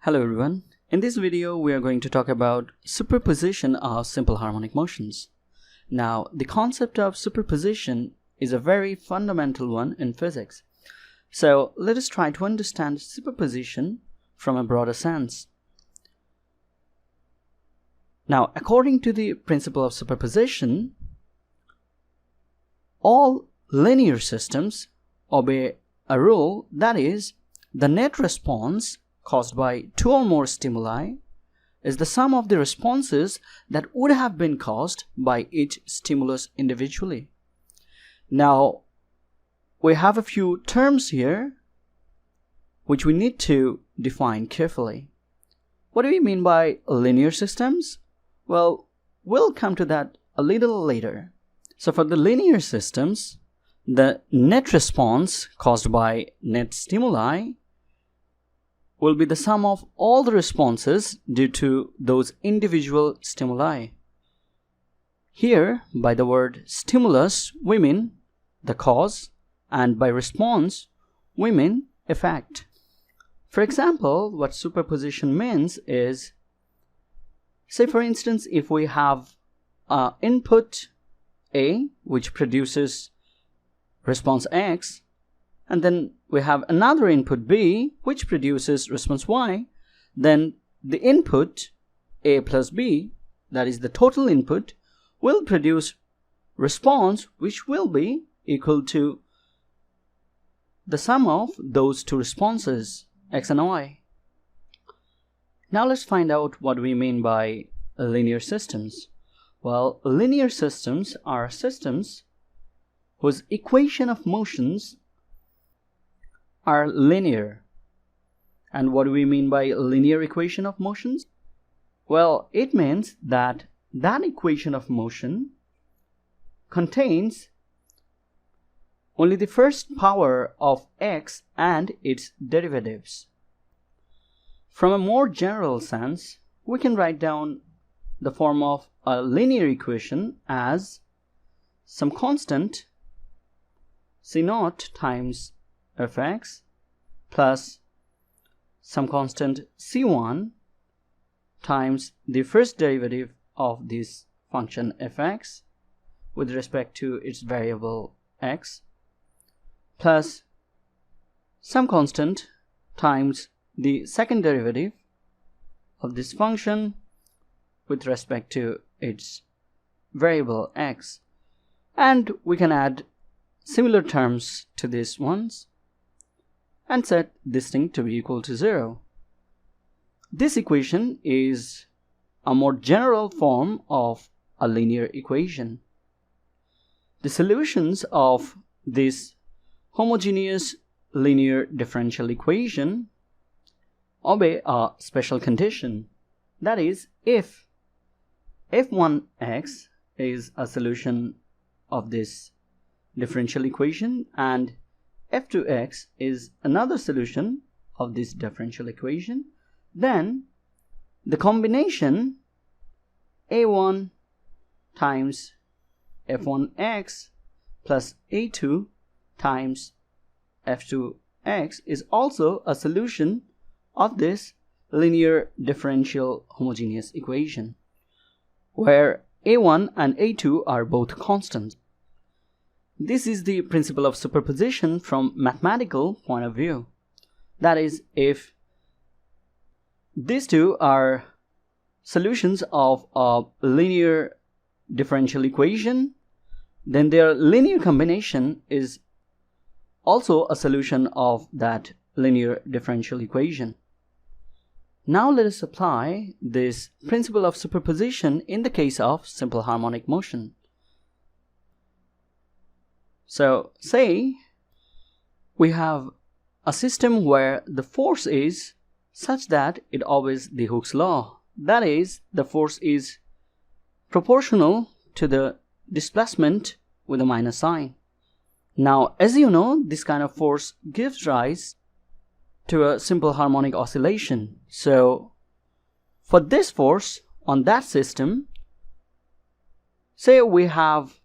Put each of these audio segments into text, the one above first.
Hello everyone. In this video we are going to talk about superposition of simple harmonic motions. Now the concept of superposition is a very fundamental one in physics. So let us try to understand superposition from a broader sense. Now according to the principle of superposition, all linear systems obey a rule, that is, the net response caused by two or more stimuli is the sum of the responses that would have been caused by each stimulus individually. Now, we have a few terms here which we need to define carefully. What do we mean by linear systems? Well, we'll come to that a little later. So for the linear systems, the net response caused by net stimuli will be the sum of all the responses due to those individual stimuli. Here, by the word stimulus, we mean the cause, and by response, we mean effect. For example, what superposition means is, say for instance, if we have input A, which produces response X, and then we have another input B which produces response Y, then the input A plus B, that is the total input, will produce response which will be equal to the sum of those two responses, X and Y. Now let's find out what we mean by linear systems. Well, linear systems are systems whose equation of motions are linear. And what do we mean by linear equation of motions? Well, it means that that equation of motion contains only the first power of x and its derivatives. From a more general sense, we can write down the form of a linear equation as some constant c0 times fx plus some constant c1 times the first derivative of this function fx with respect to its variable x plus some constant times the second derivative of this function with respect to its variable x, and we can add similar terms to these ones and set this thing to be equal to 0. This equation is a more general form of a linear equation. The solutions of this homogeneous linear differential equation obey a special condition. That is, if f1x is a solution of this differential equation and f2x is another solution of this differential equation, then the combination a1 times f1x plus a2 times f2x is also a solution of this linear differential homogeneous equation, where a1 and a2 are both constants. This is the principle of superposition from mathematical point of view. That is, if these two are solutions of a linear differential equation, then their linear combination is also a solution of that linear differential equation. Now let us apply this principle of superposition in the case of simple harmonic motion. So, say we have a system where the force is such that it obeys the Hooke's law. That is, the force is proportional to the displacement with a minus sign. Now, as you know, this kind of force gives rise to a simple harmonic oscillation. So, for this force on that system, say we have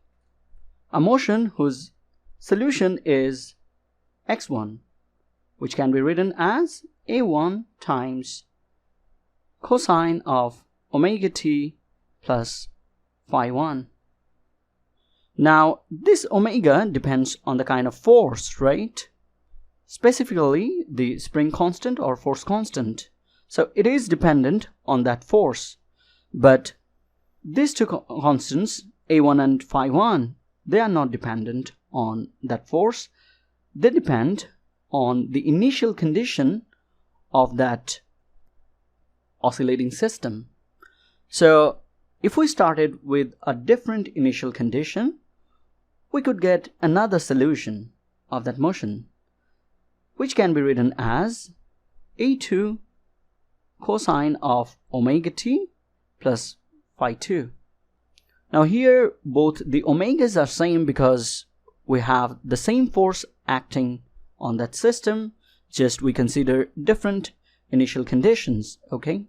a motion whose solution is x1, which can be written as a1 times cosine of omega t plus phi 1. Now this omega depends on the kind of force, right? Specifically the spring constant or force constant. So it is dependent on that force. But these two constants, A1 and phi 1, they are not dependent on that force. They depend on the initial condition of that oscillating system. So if we started with a different initial condition, we could get another solution of that motion, which can be written as A2 cosine of omega t plus phi 2. Now here both the omegas are same because we have the same force acting on that system, just we consider different initial conditions, okay?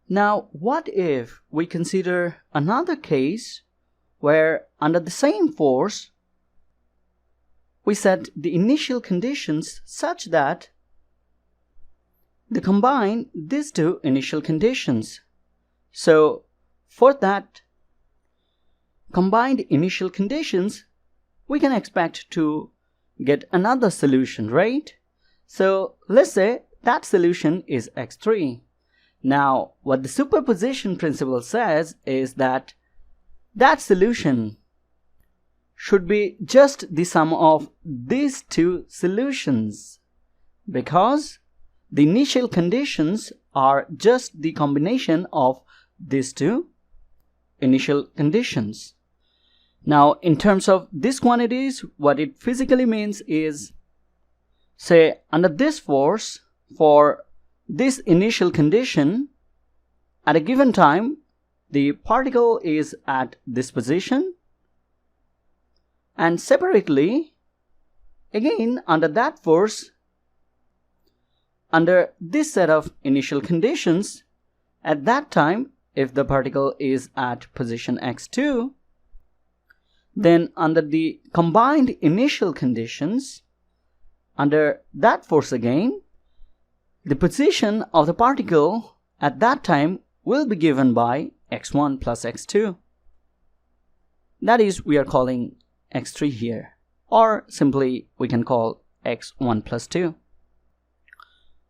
Now what if we consider another case where under the same force we set the initial conditions such that they combine these two initial conditions. So for that combined initial conditions, we can expect to get another solution, right? So let's say that solution is x3. Now what the superposition principle says is that that solution should be just the sum of these two solutions, because the initial conditions are just the combination of these two initial conditions. Now in terms of these quantities, what it physically means is, say under this force, for this initial condition, at a given time the particle is at this position, and separately again under that force, under this set of initial conditions, at that time if the particle is at position x2, then under the combined initial conditions, under that force again, the position of the particle at that time will be given by x1 plus x2. That is, we are calling x3 here, or simply we can call x1 plus 2.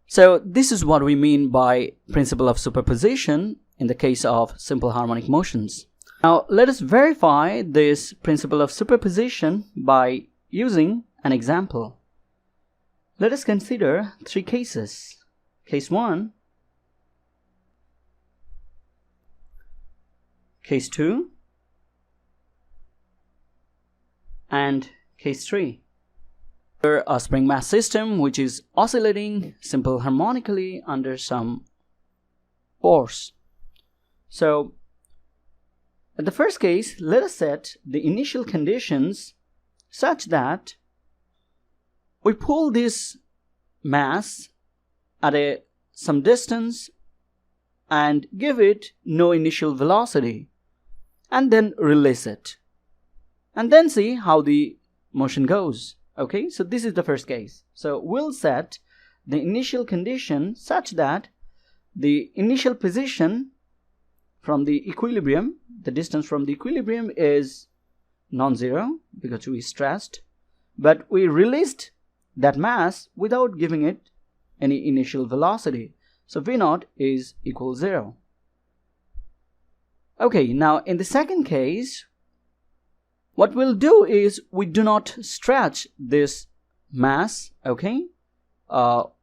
So this is what we mean by principle of superposition in the case of simple harmonic motions. Now let us verify this principle of superposition by using an example. Let us consider three cases. Case 1, case 2, and case 3. A spring mass system which is oscillating simple harmonically under some force. So at the first case, let us set the initial conditions such that we pull this mass at some distance and give it no initial velocity, and then release it, and then see how the motion goes. Okay, so this is the first case. So we'll set the initial condition such that the initial position from the equilibrium, the distance from the equilibrium is non-zero because we stressed, but we released that mass without giving it any initial velocity. So V0 is equal 0. Okay, now in the second case, what we'll do is we do not stretch this mass, okay?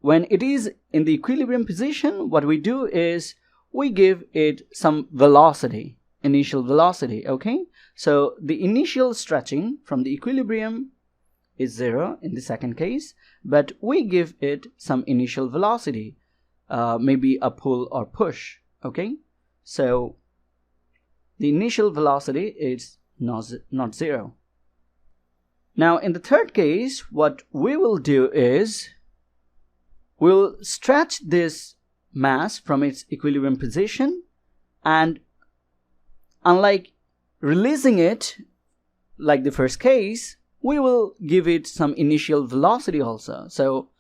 When it is in the equilibrium position, what we do is we give it some velocity, initial velocity, okay? So the initial stretching from the equilibrium is 0 in the second case, but we give it some initial velocity, maybe a pull or push, okay? So the initial velocity is not 0. Now in the third case, what we will do is we'll stretch this mass from its equilibrium position, and unlike releasing it like the first case, we will give it some initial velocity also. So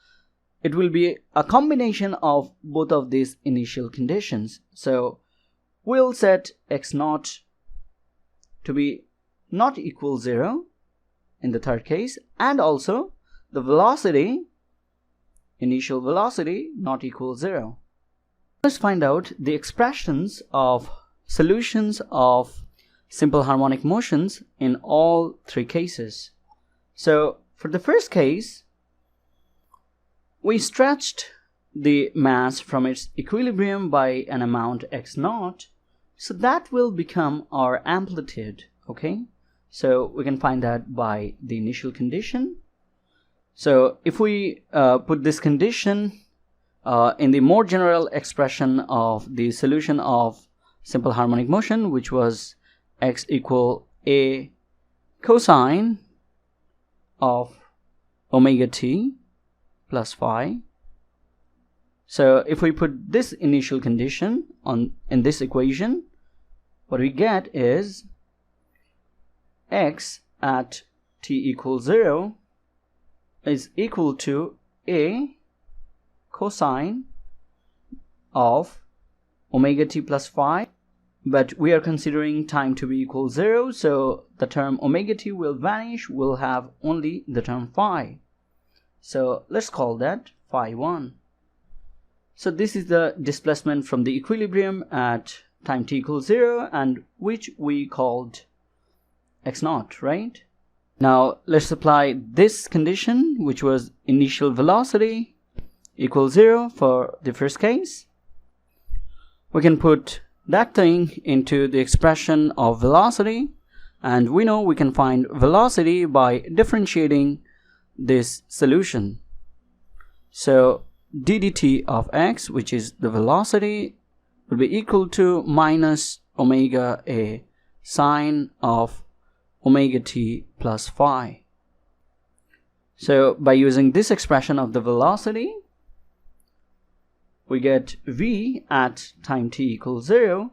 it will be a combination of both of these initial conditions. So we'll set x0 to be not equal 0 in the third case, and also the velocity, initial velocity, not equal 0. Let's find out the expressions of solutions of simple harmonic motions in all three cases. So for the first case, we stretched the mass from its equilibrium by an amount x0, so that will become our amplitude. Okay, so we can find that by the initial condition. So if we put this condition in the more general expression of the solution of simple harmonic motion, which was x equal a cosine of omega t plus phi. So if we put this initial condition in this equation, what we get is x at t equals 0 is equal to a cosine of omega t plus phi, but we are considering time to be equal 0, so the term omega t will vanish, we'll have only the term phi. So let's call that phi 1. So this is the displacement from the equilibrium at time t equals 0, and which we called x0, right? Now let's apply this condition, which was initial velocity equals 0 for the first case. We can put that thing into the expression of velocity, and we know we can find velocity by differentiating this solution. So d dt of x, which is the velocity, will be equal to minus omega a sine of omega t plus phi. So by using this expression of the velocity, we get v at time t equals 0,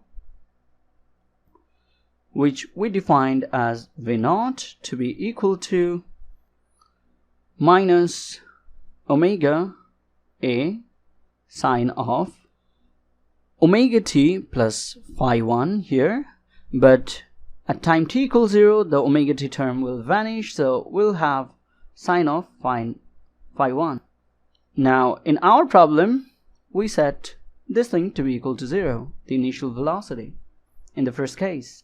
which we defined as v0 to be equal to minus omega a sine of omega t plus phi 1 here, but at time t equals 0, the omega t term will vanish, so we'll have sine of phi 1. Now in our problem, we set this thing to be equal to 0, the initial velocity, in the first case.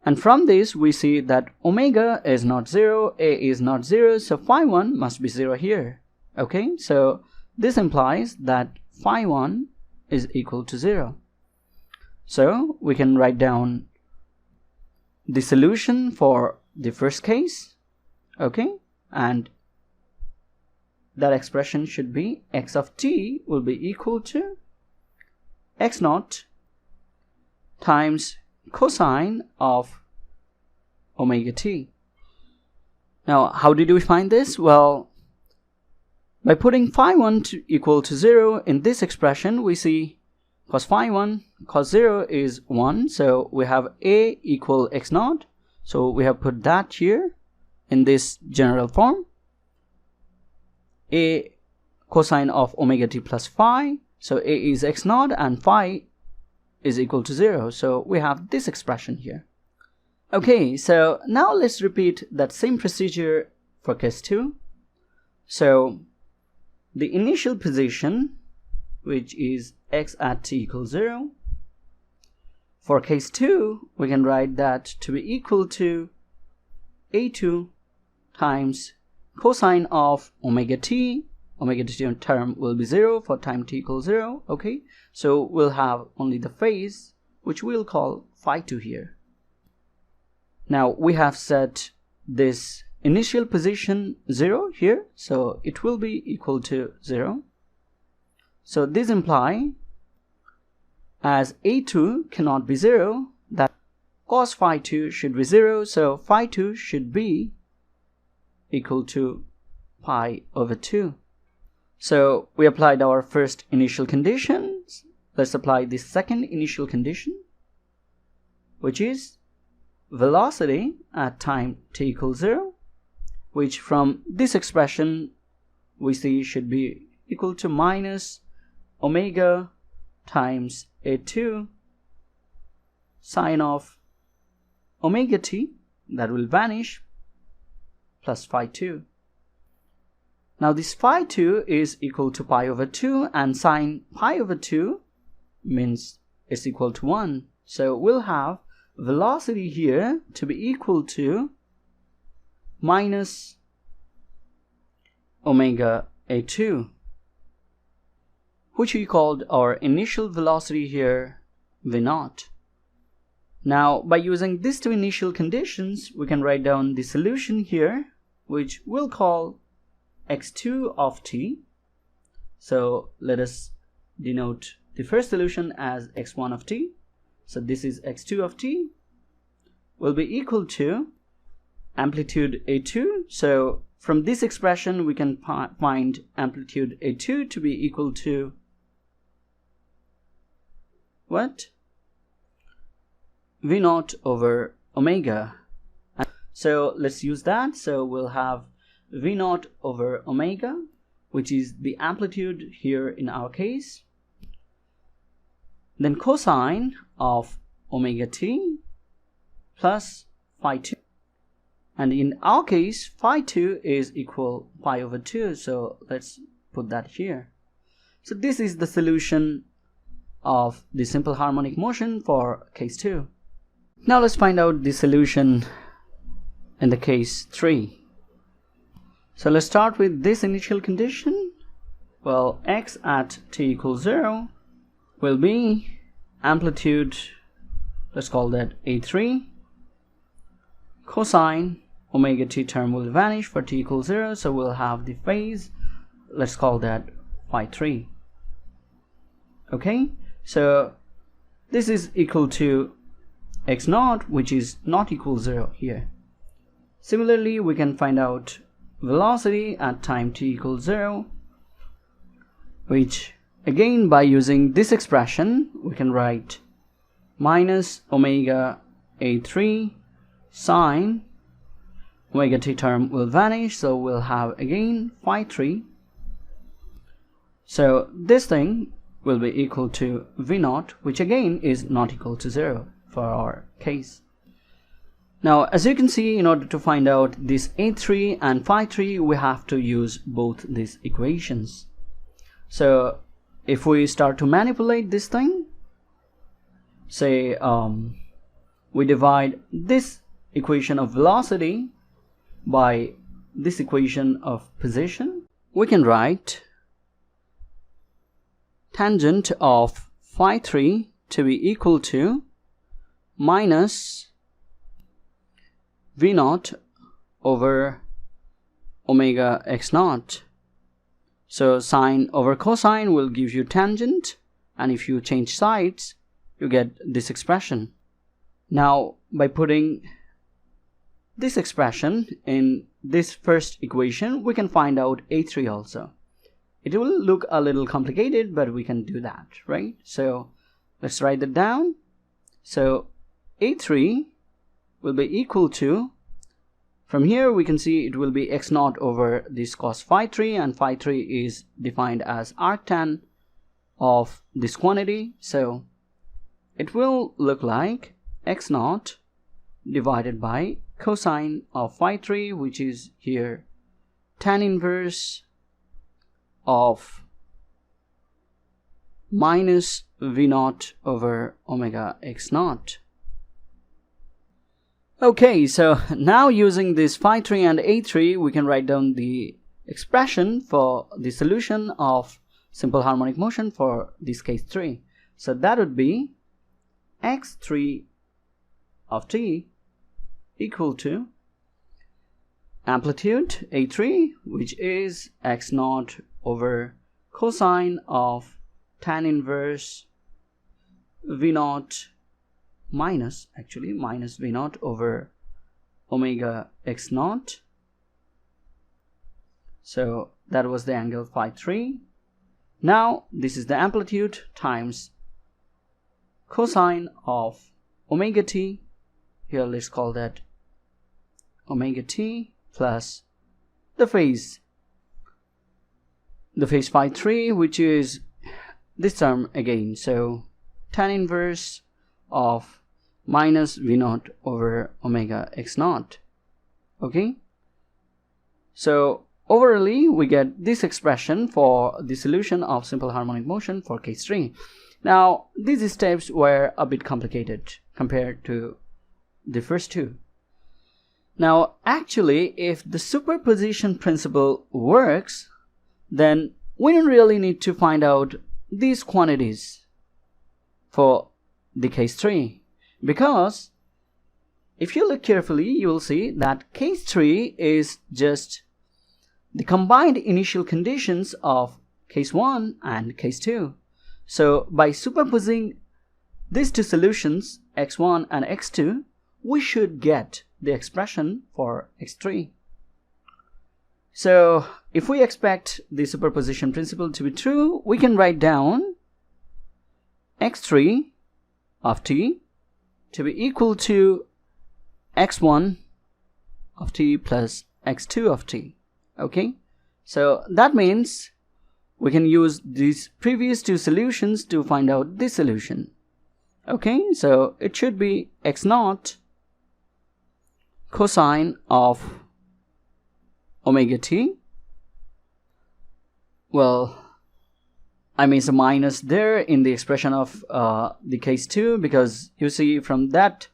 And from this we see that omega is not 0, a is not 0, so phi 1 must be 0 here. Okay, so this implies that phi 1 is equal to 0. So we can write down the solution for the first case, okay, and that expression should be x of t will be equal to x0 times cosine of omega t. Now how did we find this? Well, by putting phi 1 equal to 0 in this expression, we see cos phi 1, cos 0 is 1, so we have a equal x0, so we have put that here in this general form, a cosine of omega t plus phi, so a is x0 and phi is equal to 0, so we have this expression here. Okay, so now let's repeat that same procedure for case 2. So the initial position, which is x at t equals 0, for case 2 we can write that to be equal to a2 times cosine of omega t term will be 0 for time t equals 0. Okay, so we'll have only the phase, which we'll call phi 2 here. Now we have set this initial position 0 here, so it will be equal to 0. So this implies, as a2 cannot be 0, that cos phi 2 should be 0, so phi 2 should be equal to pi over 2. So we applied our first initial conditions. Let's apply the second initial condition, which is velocity at time t equals 0, which from this expression we see should be equal to minus omega times A2 sine of omega t, that will vanish, plus phi 2. Now this phi 2 is equal to pi over 2, and sine pi over 2 means it's equal to 1. So we'll have velocity here to be equal to minus omega A2, which we called our initial velocity here V0. Now by using these two initial conditions, we can write down the solution here, which we'll call x2 of t. So let us denote the first solution as x1 of t. So this is x2 of t will be equal to amplitude A2. So from this expression we can find amplitude A2 to be equal to what? V0 over omega. So let's use that. So we'll have V0 over omega, which is the amplitude here in our case, then cosine of omega t plus phi 2, and in our case phi 2 is equal pi over 2, so let's put that here. So this is the solution of the simple harmonic motion for case 2. Now let's find out the solution in the case 3. So let's start with this initial condition. Well, x at t equals 0 will be amplitude, let's call that A3, cosine omega t term will vanish for t equals 0, so we'll have the phase, let's call that phi 3. Okay, so this is equal to x0, which is not equal 0 here. Similarly, we can find out velocity at time t equals 0, which again by using this expression we can write minus omega A3 sine omega t term will vanish, so we'll have again phi 3. So this thing will be equal to V0, which again is not equal to 0 for our case. Now as you can see, in order to find out this A3 and phi 3, we have to use both these equations. So if we start to manipulate this thing, say we divide this equation of velocity by this equation of position, we can write tangent of phi 3 to be equal to minus V0 over omega x0. So sine over cosine will give you tangent, and if you change sides you get this expression. Now by putting this expression in this first equation, we can find out A3 also. It will look a little complicated, but we can do that, right? So let's write that down. So A3 will be equal to, from here we can see it will be x0 over this cos phi 3, and phi 3 is defined as arctan of this quantity. So it will look like x0 divided by cosine of phi 3, which is here tan inverse of minus V0 over omega x0. Okay, so now using this phi 3 and A3, we can write down the expression for the solution of simple harmonic motion for this case 3. So that would be x3 of t equal to amplitude A3, which is x0 over cosine of tan inverse V0 minus V0 over omega x0. So that was the angle phi 3. Now this is the amplitude times cosine of omega t. Here let's call that omega t plus the phase. the phase phi 3, which is this term again. So tan inverse of minus v naught over omega x naught. Okay, so overall we get this expression for the solution of simple harmonic motion for case 3. Now these steps were a bit complicated compared to the first two. Now actually, if the superposition principle works, then we don't really need to find out these quantities for the case 3, because if you look carefully, you will see that case 3 is just the combined initial conditions of case 1 and case 2. So by superposing these two solutions, x1 and x2, we should get the expression for x3. So if we expect the superposition principle to be true, we can write down x3 of t to be equal to x1 of t plus x2 of t. Okay, so that means we can use these previous two solutions to find out this solution. Okay, so it should be x naught cosine of omega t. Well, I mean, it's a minus there in the expression of the case 2, because you see from that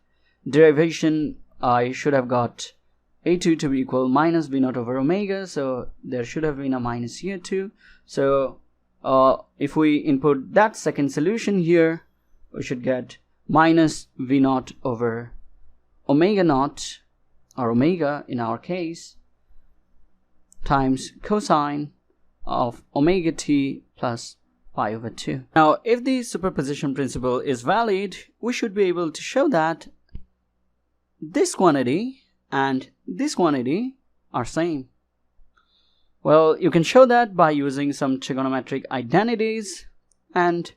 derivation I should have got a2 to be equal minus v naught over omega, so there should have been a minus here too. So if we input that second solution here, we should get minus v naught over omega naught, or omega in our case, times cosine of omega t plus pi over 2. Now if the superposition principle is valid, we should be able to show that this quantity and this quantity are same. Well, you can show that by using some trigonometric identities, and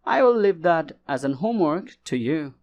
I will leave that as an homework to you.